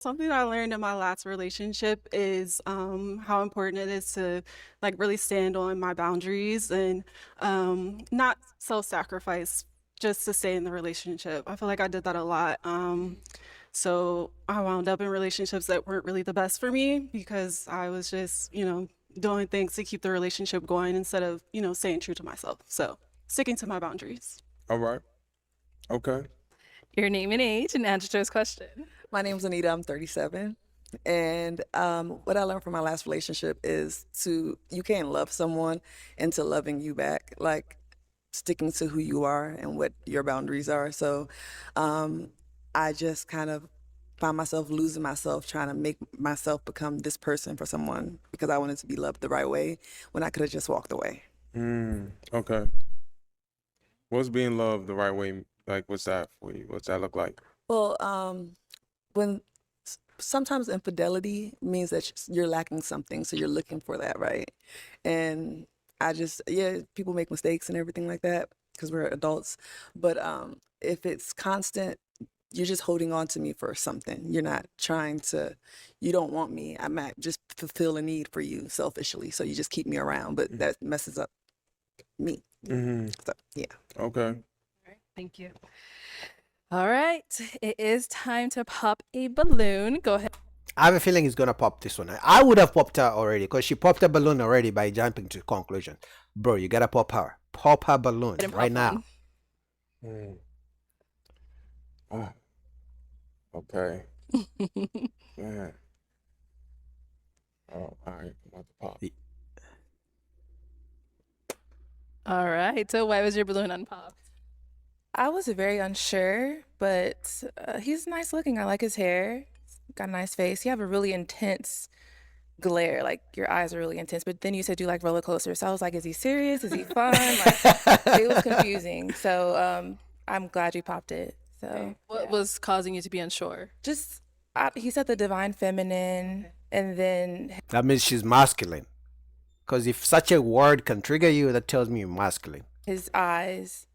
Something I learned in my last relationship is how important it is to like really stand on my boundaries and not self-sacrifice just to stay in the relationship. I feel like I did that a lot. So I wound up in relationships that weren't really the best for me because I was just, doing things to keep the relationship going instead of, staying true to myself. So sticking to my boundaries. All right. Okay. Your name and age and answer to his question. My name's Anita. I'm 37. And what I learned from my last relationship is you can't love someone into loving you back, like sticking to who you are and what your boundaries are. So I just kind of find myself losing myself trying to make myself become this person for someone because I wanted to be loved the right way when I could have just walked away. Okay. What's being loved the right way? Like, what's that for you? What's that look like? Well, when sometimes infidelity means that you're lacking something, so you're looking for that, right? And people make mistakes and everything like that because we're adults. But if it's constant, you're just holding on to me for something. You're not you don't want me. I might just fulfill a need for you selfishly, so you just keep me around, but that messes up me. So, yeah. Okay. All right, thank you. All right, it is time to pop a balloon. Go ahead. I have a feeling he's gonna pop this one. I would have popped her already because she popped a balloon already by jumping to conclusion. Bro, you gotta pop her. Pop her balloon And right pop now. Mm. Oh, okay. Man. Oh, all right. I'm about to pop. All right, so why was your balloon unpopped? I was very unsure, but he's nice looking. I like his hair. Got a nice face. You have a really intense glare. Like your eyes are really intense. But then you said you like roller coasters. So I was like, is he serious? Is he fun? Like, it was confusing. So I'm glad you popped it. So What was causing you to be unsure? just he said the divine feminine, and then That means she's masculine. Because if such a word can trigger you, that tells me you're masculine. his eyes,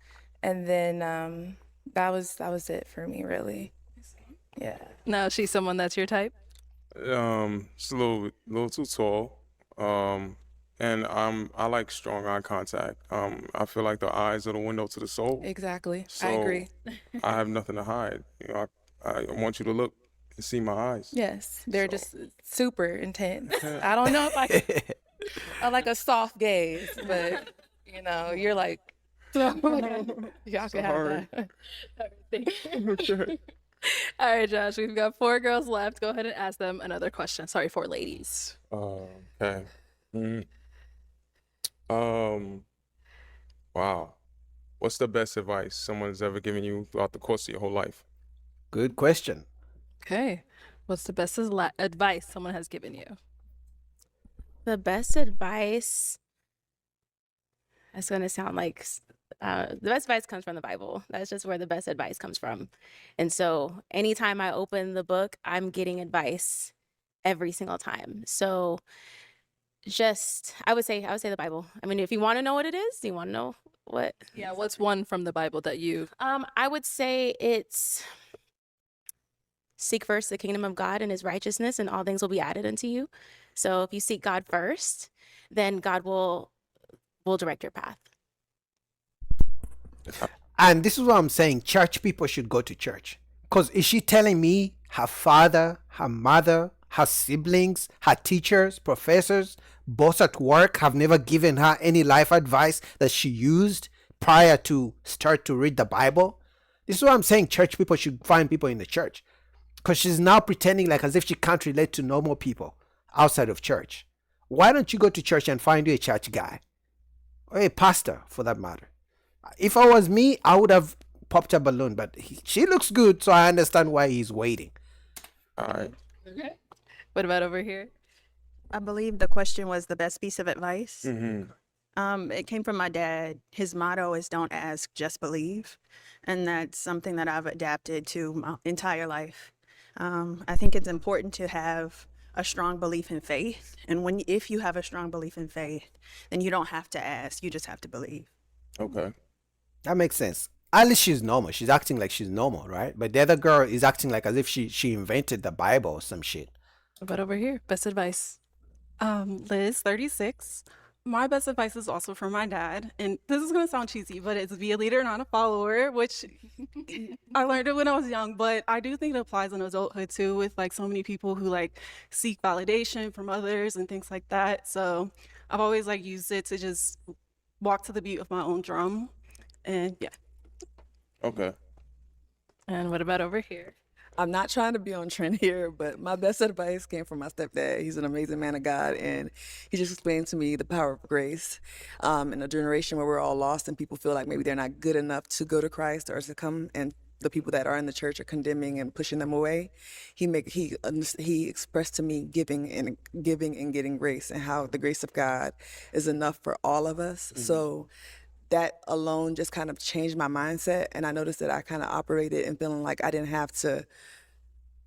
and then that was it for me, really. Yeah. No, she's someone that's your type. It's a little too tall. And I like strong eye contact. I feel like the eyes are the window to the soul. Exactly. I So agree. I have nothing to hide. I want you to look and see my eyes. Yes, they're So- just super intense. I don't know if I like a soft gaze, but you're like, y'all can have Sorry. that. Okay. All right, Josh, we've got 4 girls left. Go ahead and ask them another question. Sorry, 4 ladies. Okay. Mm. Wow. What's the best advice someone's ever given you throughout the course of your whole life? Good question. Okay. What's the best advice someone has given you? The best advice, that's going to sound like the best advice comes from the Bible. That's just where the best advice comes from. And so anytime I open the book, I'm getting advice every single time. So I would say the Bible. I mean, if you want to know what it is, you want to know what? Yeah, what's one from the Bible that you I would say it's seek first the kingdom of God and his righteousness, and all things will be added unto you. So if you seek God first, then God will direct your path. And this is what I'm saying. Church people should go to church. Because is she telling me her father, her mother, her siblings, her teachers, professors, boss at work have never given her any life advice that she used prior to start to read the Bible? This is what I'm saying. Church people should find people in the church. Because she's now pretending like as if she can't relate to normal people outside of church. Why don't you go to church and find you a church guy? Or a pastor, for that matter. If I was me, I would have popped a balloon, but she looks good, so I understand why he's waiting. All right. Okay. What about over here? I believe the question was the best piece of advice. Mm-hmm. It came from my dad. His motto is "Don't ask, just believe," and that's something that I've adapted to my entire life. I think it's important to have a strong belief in faith, and if you have a strong belief in faith, then you don't have to ask; you just have to believe. Okay. That makes sense. At least she's normal. She's acting like she's normal, right? But the other girl is acting like as if she invented the Bible or some shit. What about over here? Best advice. Liz, 36. My best advice is also from my dad. And this is going to sound cheesy, but it's be a leader, not a follower, which I learned it when I was young, but I do think it applies in adulthood too, with like so many people who like seek validation from others and things like that. So I've always like used it to just walk to the beat of my own drum. And yeah. Okay. And what about over here? I'm not trying to be on trend here, but my best advice came from my stepdad. He's an amazing man of God, and he just explained to me the power of grace. In a generation where we're all lost and people feel like maybe they're not good enough to go to Christ or to come, and the people that are in the church are condemning and pushing them away. He expressed to me giving and getting grace, and how the grace of God is enough for all of us. So that alone just kind of changed my mindset, and I noticed that I kind of operated and feeling like I didn't have to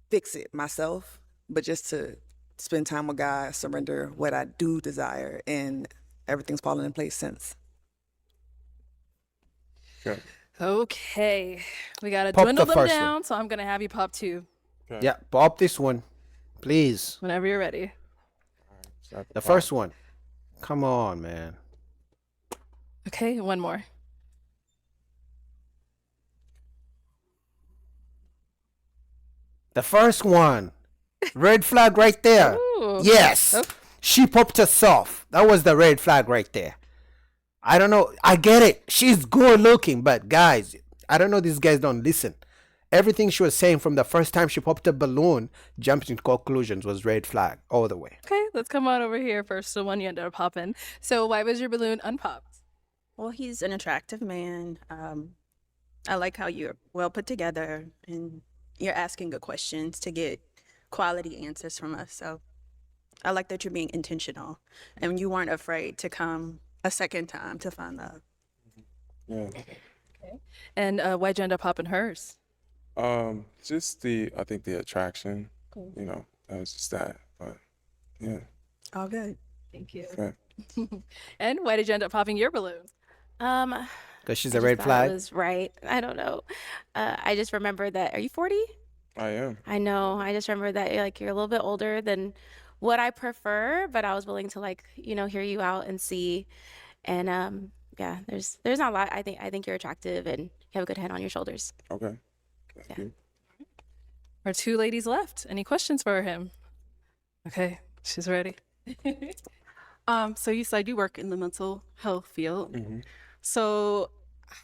fix it myself, but just to spend time with God, surrender what I do desire, and everything's fallen in place since. Okay. Okay. We got to Pop dwindle the them first one. down, so I'm going to have you pop 2 Okay. Yeah, pop this one, please. whenever you're ready. Start The clock. first one. Come on, man. Okay, one more. The first one. Red flag right there. Ooh. Yes. Oh. She popped herself. That was the red flag right there. I don't know. I get it. She's good looking, but guys, I don't know. These guys don't listen. Everything she was saying from the first time she popped a balloon, jumped into conclusions, was red flag all the way. Okay, let's come on over here first. The one you ended up popping. So why was your balloon unpopped? Well, he's an attractive man. I like how you're well put together and you're asking good questions to get quality answers from us. So I like that you're being intentional and you weren't afraid to come a second time to find love. Yeah. And why'd you end up popping hers? Just I think the attraction, you know, that was just that. But yeah. All good. Thank you. Okay. And why did you end up popping your balloon? Because she's I a just red thought flag. It was right. I don't know. I just remember that. Are you 40? I am. I know. I just remember that you're a little bit older than what I prefer, but I was willing to hear you out and see. And yeah, there's not a lot. I think you're attractive and you have a good head on your shoulders. Okay. Thank Yeah. you. Our 2 ladies left. Any questions for him? Okay, she's ready. So you said you work in the mental health field. Mhm. So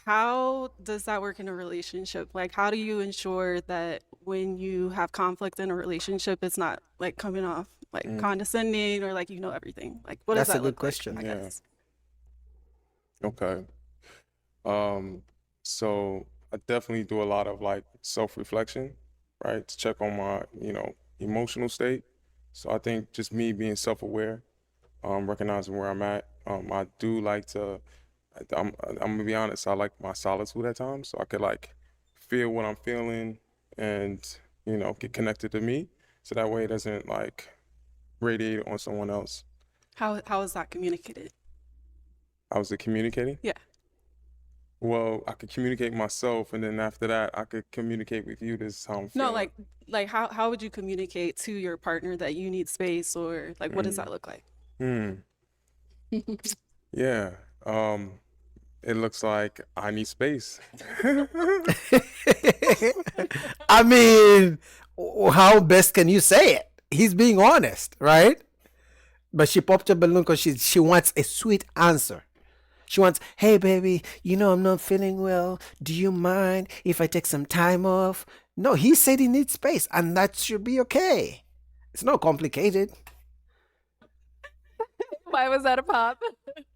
how does that work in a relationship? Like, how do you ensure that when you have conflict in a relationship, it's not like coming off like condescending or like you know everything? Like, what does That's a that good look like, question. I Yeah. guess? Okay. So I definitely do a lot of like self-reflection, right? To check on my, emotional state. So I think just me being self-aware, recognizing where I'm at. I do like to, I'm gonna be honest, I like my solitude at times. So I could like feel what I'm feeling and, get connected to me. So that way it doesn't like radiate on someone else. How is that communicated? I was communicating? Yeah. Well, I could communicate myself, and then after that, I could communicate with you. This is how I'm feeling. No, like how would you communicate to your partner that you need space, or like what does that look like? Yeah. It looks like I need space. I mean, how best can you say it? He's being honest, right? But she popped a balloon because she wants a sweet answer. She wants, hey, baby, I'm not feeling well. Do you mind if I take some time off? No, he said he needs space, and that should be okay. It's not complicated. Why was that a pop?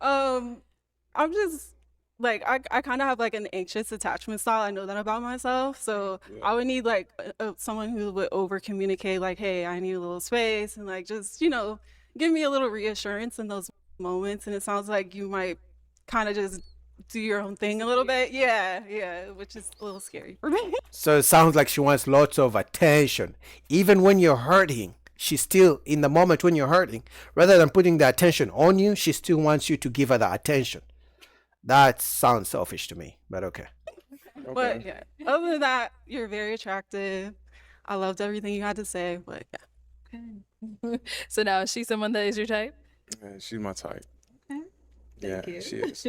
I'm just like I kind of have like an anxious attachment style. I know that about myself, so I would need like someone who would over communicate, like, hey, I need a little space, and like just give me a little reassurance in those moments. And it sounds like you might kind of just do your own thing a little bit. Yeah, which is a little scary for me. So it sounds like she wants lots of attention. Even when you're hurting, she's still in the moment when you're hurting. Rather than putting the attention on you, she still wants you to give her the attention. That sounds selfish to me, but okay. But Okay. yeah, other than that, you're very attractive. I loved everything you had to say, but yeah. So now is she someone that is your type? Yeah, she's my type. Okay. Yeah, Thank you. she is.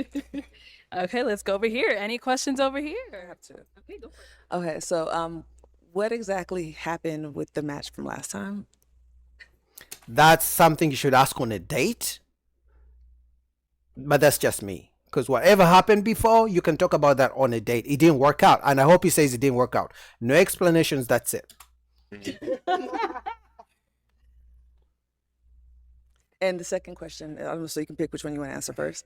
Okay, let's go over here. Any questions over here? Okay, go for it. Okay, so what exactly happened with the match from last time? That's something you should ask on a date. But that's just me. Because whatever happened before, you can talk about that on a date. It didn't work out. And I hope he says it didn't work out. No explanations, that's it. And the second question, so you can pick which one you want to answer first.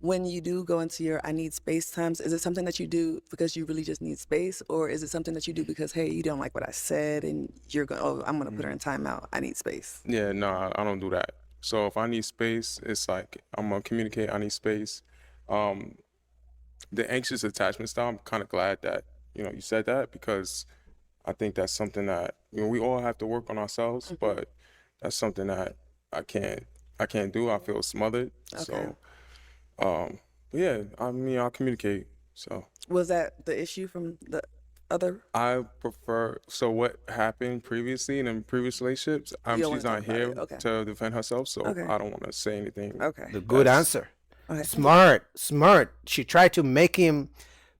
When you do go into your I need space times, is it something that you do because you really just need space? Or is it something that you do because, hey, you don't like what I said and you're going, oh, I'm going to put her in timeout. I need space. Yeah, no, I don't do that. So if I need space, it's like I'm gonna communicate. I need space. The anxious attachment style. I'm kind of glad that you said that, because I think that's something that we all have to work on ourselves. But that's something that I can't do. I feel smothered. Okay. So, yeah, I mean, I'll communicate. So Was that the issue from the other? I prefer. So what happened previously in previous relationships? You don't She's wanna not talk about here it, okay. to defend herself, so Okay. I don't want to say anything. Okay. The good That's- answer. Okay. Smart. She tried to make him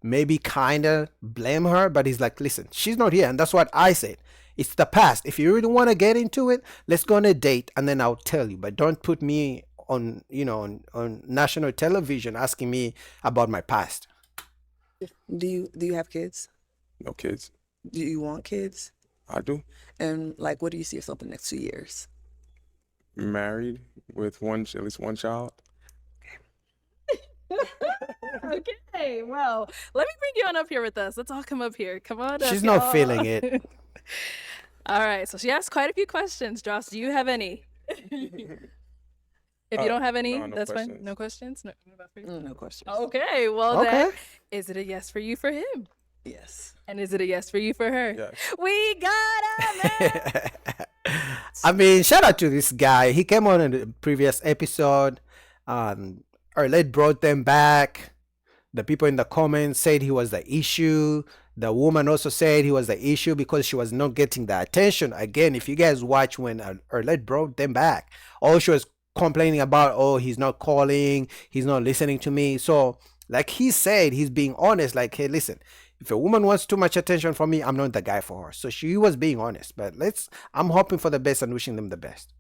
maybe kind of blame her, but he's like, listen, she's not here. And that's what I said. It's the past. If you really want to get into it, let's go on a date and then I'll tell you. But don't put me on, on national television asking me about my past. Do you have kids? No kids. Do you want kids? I do. And like, what do you see yourself in the next 2 years? Married with at least one child. Okay, well, let me bring you on up here with us. Let's all come up here. Come on up. She's not y'all. feeling it. All right, so she asked quite a few questions. Joss, do you have any? If you don't have any, no, no that's fine. questions. No questions? No, not for you? No questions. Okay, well then, Okay. is it a yes for you for him? Yes. And is it a yes for you for her? Yes. We got a man. I mean, shout out to this guy. He came on in the previous episode. Arlette brought them back. The people in the comments said he was the issue. The woman also said he was the issue because she was not getting the attention. Again, if you guys watch when Arlette brought them back, all she was complaining about, oh, he's not calling, he's not listening to me. So, like he said, he's being honest. Like, hey, listen, if a woman wants too much attention from me, I'm not the guy for her. So she was being honest. But I'm hoping for the best and wishing them the best.